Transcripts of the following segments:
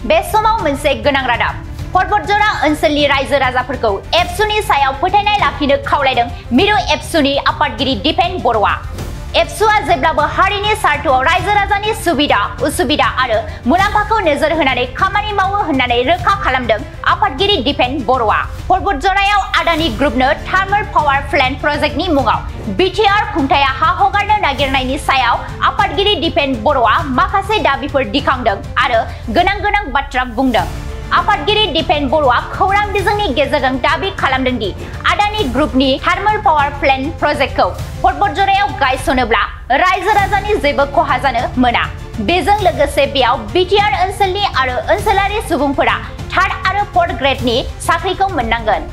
बे समाव मोनसे गोनां रादाब पर्बतजरा ओनसोलनि रायजो राजाफोरखौ एबसुनि सायाव फोथायनाय लाखिनो खावलायदों मिरु एबसुनि आफादगिरि दिपेन बर'आ। एबसुआ जेब्लाबो हारिनि सार्थआव रायजो राजानि सुबिदा उसुबिदा आरो मुलाम्फाखौ नोजोर होनानै खामानि मावो होननानै रोखा खालामदों आफादगिरि दिपेन बर'आ। पर्बतजरायाव आदानि ग्रुपनो थार्मेल पावार प्लान्ट प्रजेक्टनि मुङाव बिटिआर खुंथाया हा हगारनो नागिरनायनि सायाव आफादगिरि दिपेन बर'आ माखासे दाबिफोर दिखांदों आरो गोनां बाथ्रा बुंदों। आफादगिरि दिपेन बर'आ खौरां बिजोंनि गेजेरजों दाबि खालामदों दि आदानि ग्रुपनि थार्मेल पावार प्लान्ट प्रजेक्टखौ पर्बतजरायाव गायसनोब्ला रायजो राजानि जेबो खहा जानो मोना। बेजों लोगोसे बेयाव बिटिआर ओनसोलनि आरो ओनसोलारि सुबुंफोरा थार्ड आरो फोर्थ ग्रेडनि साख्रिखौ मोननांगोन।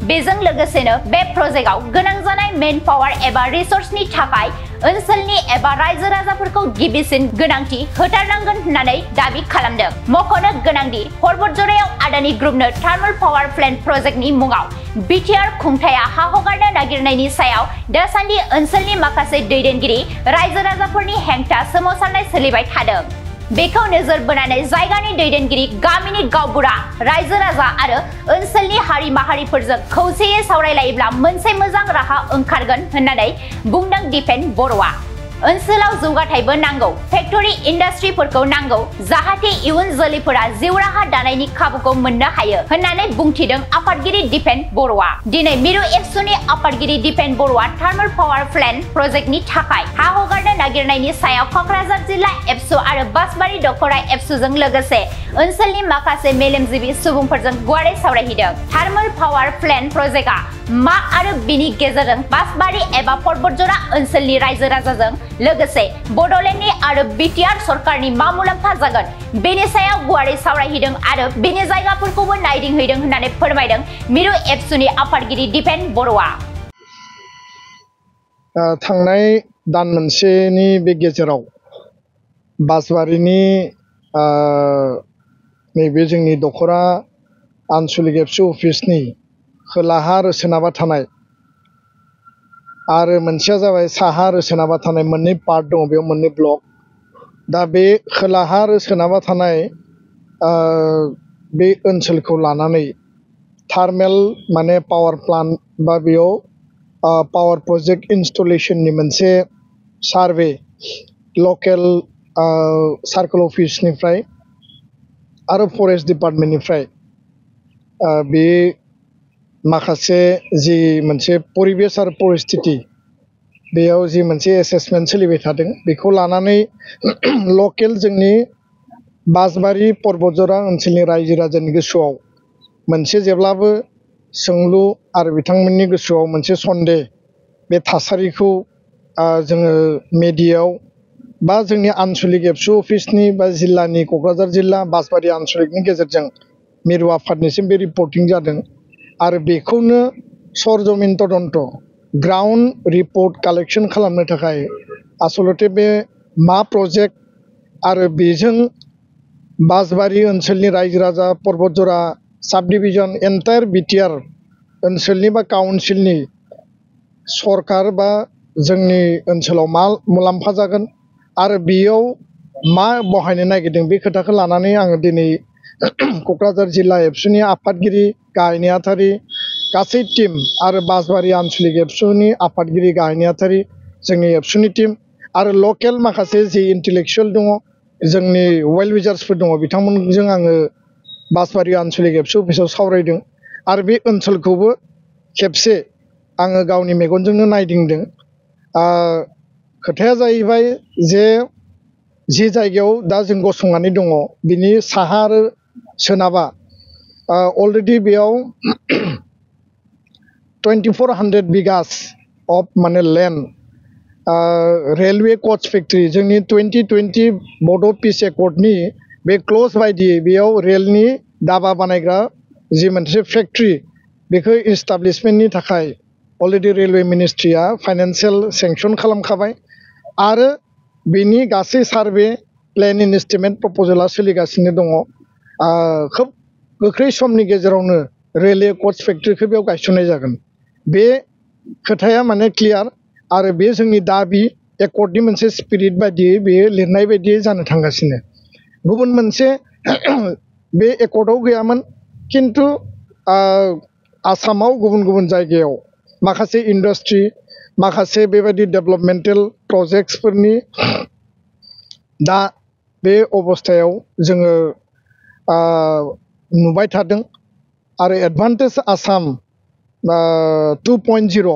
बेजों लोगोसेनो बे प्रजेक्टआव गोनां जानाय मेन पावार एबा रिसोर्सनि थाखाय ओनसोलनि एबा रायजो राजाफोरखौ गिबिसिन गोनांथि होथारनांगोन होननानै दाबि खालामदों। मख'नो गोनांदि पर्बतजरायाव आदानि ग्रुपनो थार्मेल पावार प्लान्ट प्रजेक्टनि मुङाव बिटिआर खुंथाया हा हगारनो नागिरनायनि सायाव दासान्दि ओनसोलनि माखासे दैदेनगिरि रायजो राजाफोरनि हेंथा सोमावसारनाय सोलिबाय थादों। बेखौ नोजोर बोनानै जायगानि दैदेनगिरि गामिनि गावबुरा रायजो राजा आरो ओनसोलनि हारि माहारिफोरजों खौसेयै सावरायलायोब्ला मोनसे मोजां राहा ओंखारगोन होननानै बुंदों दिपेन बर'आ। ओनसोलाव जौगाथायबो नांगौ, फेक्टरि इन्डास्ट्रिफोरखौ नांगौ जाहाथे इयुन जोलैफोरा जिउ राहा दानायनि खाबुखौ मोननो हायो होननानै बुंथिदों आफादगिरि दिपेन बर'आ। दिनै मिरु एबसुनि आफादगिरि दिपेन बर'आ थार्मेल पावार प्लान्ट प्रजेक्टनि थाखाय हा हगारनो नागिरनायनि सायाव क'क्राझार जिल्ला एबसु आरो बासबारि दख'रा एबसुजों लोगोसे ओनसोलनि माखासे मेलेमजिबि सुबुंफोरजों गुवारै सावरायहैदों। थार्मेल पावार प्लान्ट प्रजेक्टआ मा आरो बिनि गेजेरजों बासबारि एबा पर्बतजरा ओनसोलनि रायजो राजाजों लोगोसे बड'लेण्डनि आरो बिटिआर सरकारनि मा मुलाम्फा जागोन बेनि सायाव गुवारै सावरायहैदों आरो बेनि जायगाफोरखौबो नायदिंहैदों होननानै फोरमायदों मिरु एबसुनि आफादगिरि दिपेन बर'आ। थांनाय दान मोनसेनि बे गेजेराव बासबारिनि नैबे जोंनि दख'रा आनसलिक एबसु अफिसनि खोलाहा आरो सोनाबहा थानाय आरो मोनसेया जाबाय साहा आरो सोनाबहा थानाय मोननै पार्ट दङ, बेयाव मोननै ब्लक। दा बे खोलाहा आरो सोनाबहा थानाय बे ओनसोलखौ लानानै थार्मेल माने पावार प्लान्ट बा बेयाव पावार प्रजेक्ट इनस्टलेशननि मोनसे सार्भे लकेल सार्कोल अफिसनिफ्राय आरो फरेस्ट डिपार्टमेन्टनिफ्राय बे माखासे जि मोनसे परिबेस आरो परिस्थिति बेयाव जि मोनसे एसेसमेन्ट सोलिबाय थादों बेखौ लानानै लकेल जोंनि बासबारि पर्बतजरा ओनसोलनि रायजो राजानि गोसोआव मोनसे जेब्लाबो सोंलु आरो बिथांमोननि गोसोआव मोनसे सन्देह बे थासारिखौ जोङो मेडियायाव बा जोंनि आनसलिक एबसु अफिसनि बा जिल्लानि क'क्राझार जिल्ला बासबारि आनसलिकनि गेजेरजों मिरु आफादनिसिम बे रिपर्टिं जादों आरो बेखौनो सरजमिन तदन्त ग्राउन्ड रिपर्ट कालेक्शन खालामनो थाखाय आसलते बे मा प्रजेक्ट आरो बेजों बासबारि ओनसोलनि रायजो राजा पर्बतजरा साब डिभिजन एन्टायार बिटिआर ओनसोलनि बा काउन्सिलनि सरकार बा जोंनि ओनसोलाव मा मुलाम्फा जागोन आरो बेयाव मा बहायनो नागिरदों बे खोथाखौ लानानै आङो दिनै क'क्राझार जिल्ला एबसुनि आफादगिरि गाहाय नेहाथारि गासै टीम आरो बासबारि आनसलिक एबसुनि आफादगिरि गाहाय नेहाथारि जोंनि एबसुनि टीम आरो लकेल माखासे जि इन्टेलेक्सुवेल दङ जोंनि वेल विजार्सफोर दङ बिथांमोनजों आङो बासबारि आनसलिक एबसु अफिसाव सावरायदों आरो बे ओनसोलखौबो खेबसे आङो गावनि मेगनजोंनो नायदिंदों। खोथाया जाहैबाय जे जि जायगायाव दा जों गसंनानै दङ बिनि साहा आरो सोनाबा अलरेडि बेयाव 2400 बिगास अफ माने लेन्ड रेलवे कच फेक्ट्रि जोंनि 2020 बड' पिस एकर्डनि बे क्लज बायदियै बेयाव रेलनि दाबा बानायग्रा जि मोनसे फेक्ट्रि बेखौ इस्टाब्लिशमेन्टनि थाखाय अलरेडि रेलवे मिनिस्ट्रिया फाइनान्सियेल सेंसन खालामखाबाय आरो बेनि गासै सार्भे प्लेन इस्टिमेट प्रप'जेला सोलिगासिनो दङ। खोब गोख्रै समनि गेजेरावनो रेलवे कच फेक्ट्रिखौ बेयाव गायसननाय जागोन। बे खोथाया माने क्लियार आरो बे जोंनि दाबि एकर्डनि मोनसे स्पिरिट बायदियै बेयो लिरनाय बायदियै जानो थांगासिनो। गुबुन मोनसे बे एकर्डआव गैयामोन किन्तु आसामाव गुबुन गुबुन जायगायाव माखासे इन्डास्ट्रि माखासे बेबायदि डेभेलपमेन्टेल प्रजेक्ट्सफोरनि दा बे अबस्थायाव जोङो नुबाय थादों आरो एडभान्टेज आसाम 2.0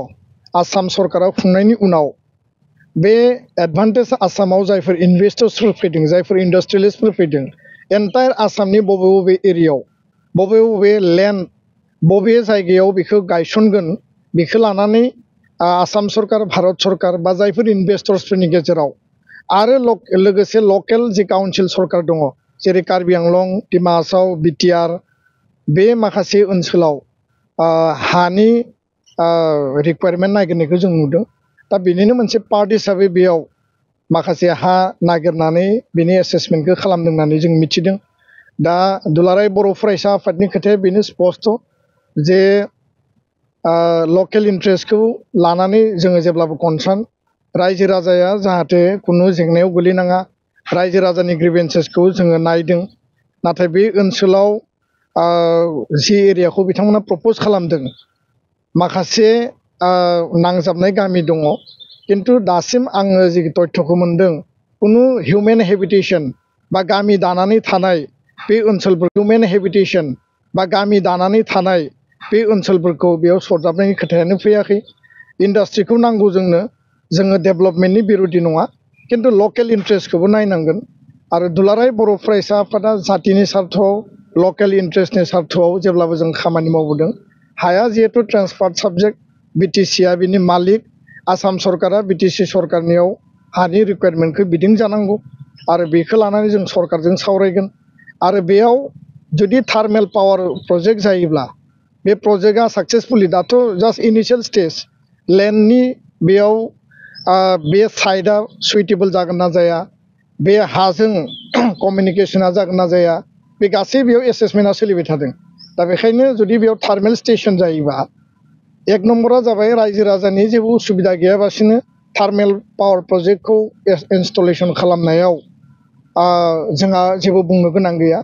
आसाम सरकारा खुंनायनि उनाव बे एडभान्टेज आसामाव जायफोर इनभेस्टर्सफोर फैदों जायफोर इन्डास्ट्रियेलिस्टफोर फैदों एन्टायार आसामनि बबे बबे एरियायाव बबे बबे लेन्ड बबे जायगायाव बेखौ गायसनगोन बेखौ लानानै आसाम सरकार भारत सरकार बा जायफोर इनभेस्टर्सफोरनि गेजेराव आरो लोगोसे लकेल जि काउन्सिल सरकार दङ जेरै कार्बि आंलं डिमा हासाव बिटिआर बे माखासे ओनसोलाव हानि रिक्वायरमेन्ट नागिरनायखौ जों नुदों दा बेनिनो मोनसे पार्ट हिसाबै बेयाव माखासे हा नागिरनानै बेनि एसेसमेन्टखौ खालामदों होननानै जों मिथिदों दा दुलाराय बर' फरायसा आफादनि खोथाया बेनो स्पस्ट जे लकेल इन्ट्रेस्टखौ लानानै जोङो जेब्लाबो कनसार्न रायजो राजाया जाहाथे कुनु जेंनायाव गोलैनाङा रायजो राजानि ग्रिभेन्सेसखौ जोङो नायदों नाथाय बे ओनसोलाव जि एरियाखौ बिथांमोना प्रप'ज खालामदों माखासे नांजाबनाय गामि दङ किन्तु दासिम आङो जि तथ्यखौ मोन्दों कुनु हिउमेन हेबिटेसन बा गामि दानानै थानाय बे ओनसोलफोर हिउमेन हेबिटेसन बा गामि दानानै थानाय बे ओनसोलफोरखौ बेयाव सरजाबनायनि खोथायानो फैयाखै इन्डास्ट्रिखौ नांगौ जोङो डेभेलपमेन्टनि बिरोधि नङा किन्तु लकेल इन्ट्रेस्टखौबो नायनांगोन आरो दुलाराय बर' फरायसा आफादा जातिनि सार्थआव लकेल इन्ट्रेस्टनि सार्थआव जेब्लाबो जों खामानि मावबोदों हाया जिहेतु ट्रान्सफार्ड साबजेक्ट बिटिसिआ बिनि मालिक आसाम सरकारा बिटिसि सरकारनियाव हानि रिक्वायरमेन्टखौ बिदिं जानांगौ आरो बेखौ लानानै जों सरकारजों सावरायगोन आरो बेयाव जुदि थार्मेल पावार प्रजेक्ट जायोब्ला बे प्रजेक्टआ साक्सेसफुलि दाथ' जास्ट इनिशियेल स्टेज लेन्डनि बेयाव बे साइटआ सुइटेबल जागोन ना जाया बे हाजों कमिउनिकेसना जागोन ना जाया बे गासै बेयाव एसेसमेन्टआ सोलिबाय थादों दा बेखायनो जुदि बेयाव थार्मेल स्टेसन जायोबा एक नम्बरा जाबाय रायजो राजानि जेबो उसुबिदा गैयाबासिनो थार्मेल पावार प्रजेक्टखौ इनस्टलेसन खालामनायाव जोंहा जेबो बुंनो गोनां गैया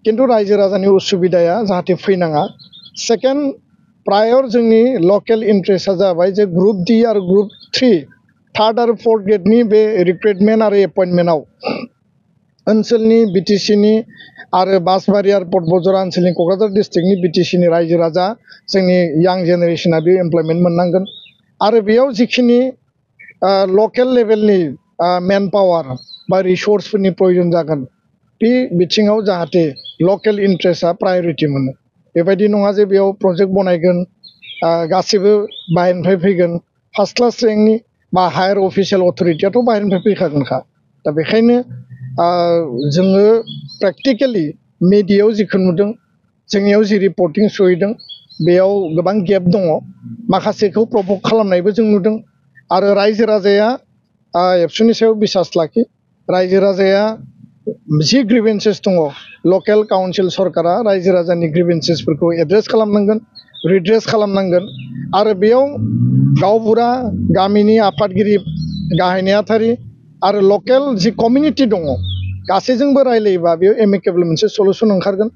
किन्तु रायजो राजानि उसुबिदाया जाहाथे फैनाङा सेकेन्ड प्रायर जोंनि लकेल इन्ट्रेस्टआ जाबाय जे ग्रुप डि आरो ग्रुप 3 थार्ड आरो फोर्थ ग्रेडनि बे रिक्रुटमेन्ट आरो एपइन्टमेन्टआव ओनसोलनि बिटिसिनि आरो बासबारि आरो पर्टबजरा ओनसोलनि क'क्राझार डिस्ट्रिक्टनि बिटिसिनि रायजो राजा जोंनि यां जेनेरेसना बे एमप्लयमेन्ट मोननांगोन आरो बेयाव जिखिनि लकेल लेभेलनि मेन पावार बा रिसोर्सफोरनि प्रयोजन जागोन बे बिथिङाव जाहाथे लकेल इन्ट्रेस्टआ प्रायरिटि मोनो बेबायदि नङा जे बेयाव प्रजेक्ट बनायगोन गासैबो बाहेरनिफ्राय फैगोन फार्स्ट क्लास रेंकनि बा हायार अफिसियेल अथ'रिटियाथ' बाहेरनिफ्राय फैखागोनखा दा बेखायनो जोङो प्रेक्टिकेलि मिडियायाव जिखौ नुदों जोंनियाव जि रिपर्टिं सहैदों बेयाव गोबां गेप दङ माखासेखौ प्रभ'क खालामनायबो जों नुदों आरो रायजो राजाया एबसुनि सायाव बिसास लाखि रायजो राजाया जि ग्रिभेन्सेस दङ लकेल काउन्सिल सरकारा रायजो राजानि ग्रिभेन्सेसफोरखौ एड्रेस खालामनांगोन रिड्रेस खालामनांगोन आरो बेयाव गावबुरा गामिनि आफादगिरि गाहाय नेहाथारि आरो लकेल जि कमिउनिटि दङ गासैजोंबो रायलायोबा बेयाव एमिकेबल मोनसे सलुसन ओंखारगोन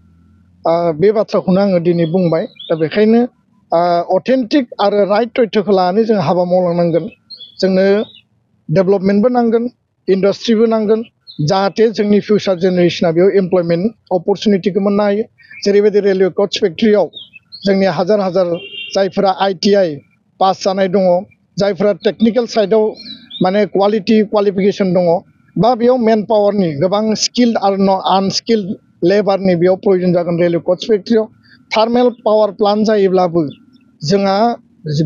बे बाथ्राखौनो आङो दिनै बुंबाय दा बेखायनो अथेन्टिक आरो राइट तथ्यखौ लानानै जों हाबा मावलांनांगोन जोंनो डेभेलपमेन्टबो नांगोन इन्डास्ट्रिबो नांगोन जाहाथे जोंनि फिउचार जेनेरेसना बेयाव एमप्लयमेन्ट अपरचुनिटिखौ मोननो हायो जेरैबायदि रेलवे कच फेक्ट्रियाव जोंनि हाजार हाजार जायफोरा ITI पास जानाय दङ जायफोरा टेक्निकेल साइडआव माने क्वालिफिकेसन दङ बा बेयाव मेन पावारनि गोबां स्किल्ड आरो आनस्किल्ड लेबारनि बेयाव प्रयोजन जागोन रेलवे कच फेक्ट्रियाव थार्मेल पावार प्लान्ट जायोब्लाबो जोंहा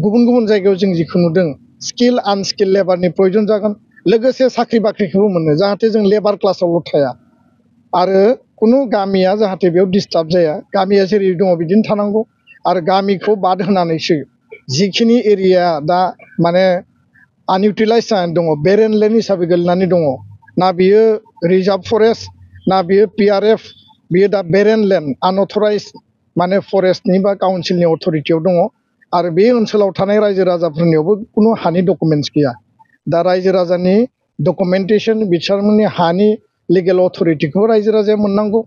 गुबुन गुबुन जायगायाव जों जिखौ नुदों स्किल आनस्किल लेबारनि प्रयोजन जागोन लोगोसे साख्रि बाख्रिखौबो मोनो जाहाथे जों लेबार क्लासावल' थाया आरो कुनु गामिया जाहाथे बेयाव डिस्टार्ब जाया गामिया जेरै दङ बिदिनो थानांगौ आरो गामिखौ बाद होनानैसो जिखिनि एरिया दा माने आनइउटिलाइज जानानै दङ बेरेन लेन्ड हिसाबै गोलैनानै दङ ना बियो रिजार्भ फरेस्ट ना बियो PRF बियो दा बेरेन लेन्ड आनअथराइज माने फरेस्टनि बा काउन्सिलनि अथ'रिटियाव दङ आरो बे ओनसोलाव थानाय रायजो राजाफोरनियावबो कुनु हानि डकुमेन्टस गैया दा रायजो राजानि डकुमेन्टेसन बिथांमोननि हानि लिगेल अथ'रिटिखौ रायजो राजाया मोननांगौ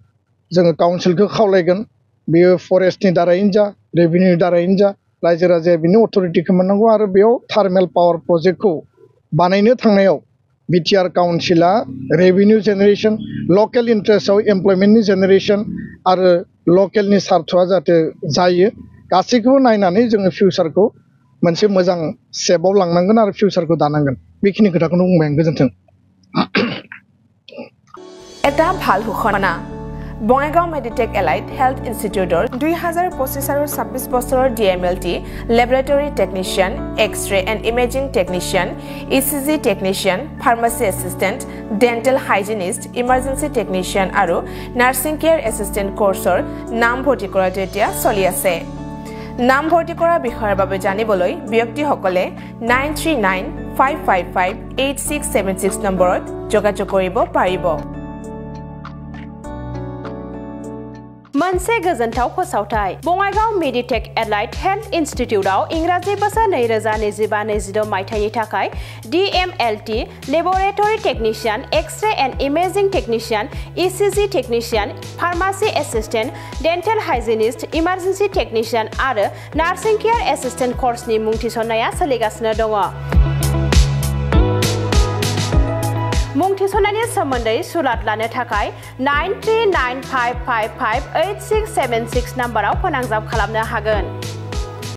जोङो काउन्सिलखौ खावलायगोन बेयो फरेस्टनि दारैनो जा रेभिनिउनि दारैनो जा रायजो राजाया बिनि अथ'रिटिखौ मोननांगौ आरो बेयाव थार्मेल पावार प्रजेक्टखौ बानायनो थांनायाव बिटिआर काउन्सिला रेभिनिउ जेनेरेसन लकेल इन्ट्रेस्टआव एमप्लयमेन्टनि जेनेरेसन आरो लकेलनि सार्थ'आ जाहाथे जायो गासैखौबो नायनानै जोङो फिउचारखौ मोनसे मोजां सेपआव लांनांगोन आरो फिउचारखौ दानांगोन बेखिनि खोथाखौनो बुंबाय आं गोजोन्थों এটা ভাল ঘোষণা বঙাইগাঁও মেডিটেক এলাইট হেল্থ ইনষ্টিটিউটৰ 2025 আৰু 26 বছৰৰ DMLT laboratory technician X-ray and imaging technician ECG technician pharmacy assistant dental hygienist emergency technician আৰু নাৰ্ছিং কেয়াৰ এছিষ্টেণ্ট কোৰ্চৰ নাম ভৰ্তি কৰাটো এতিয়া চলি আছে নাম ভৰ্তি কৰাৰ বিষয়ৰ বাবে জানিবলৈ ব্যক্তিসকলে 9395558676 নম্বৰত যোগাযোগ কৰিব পাৰিব मोनसे गोजोनथाव फोसावथाय बङाइगाव मेडिटेक एलाइट हेल्थ इन्स्टिट्यूटआव इंराजि बोसोर 2025-26 मायथाइनि थाखाय DMLT laboratory technician X-ray and imaging technician ECG technician pharmacy assistant dental hygienist emergency technician आरो नार्सिं केयार एसिस्टेंट कोर्सनि मुं थिसननाया सोलिगासिनो दङ मुं थिसननायनि सोमोन्दै सुलाद लानो थाखाय 9395558676 नाम्बाराव फोनांजाब खालामनो हागोन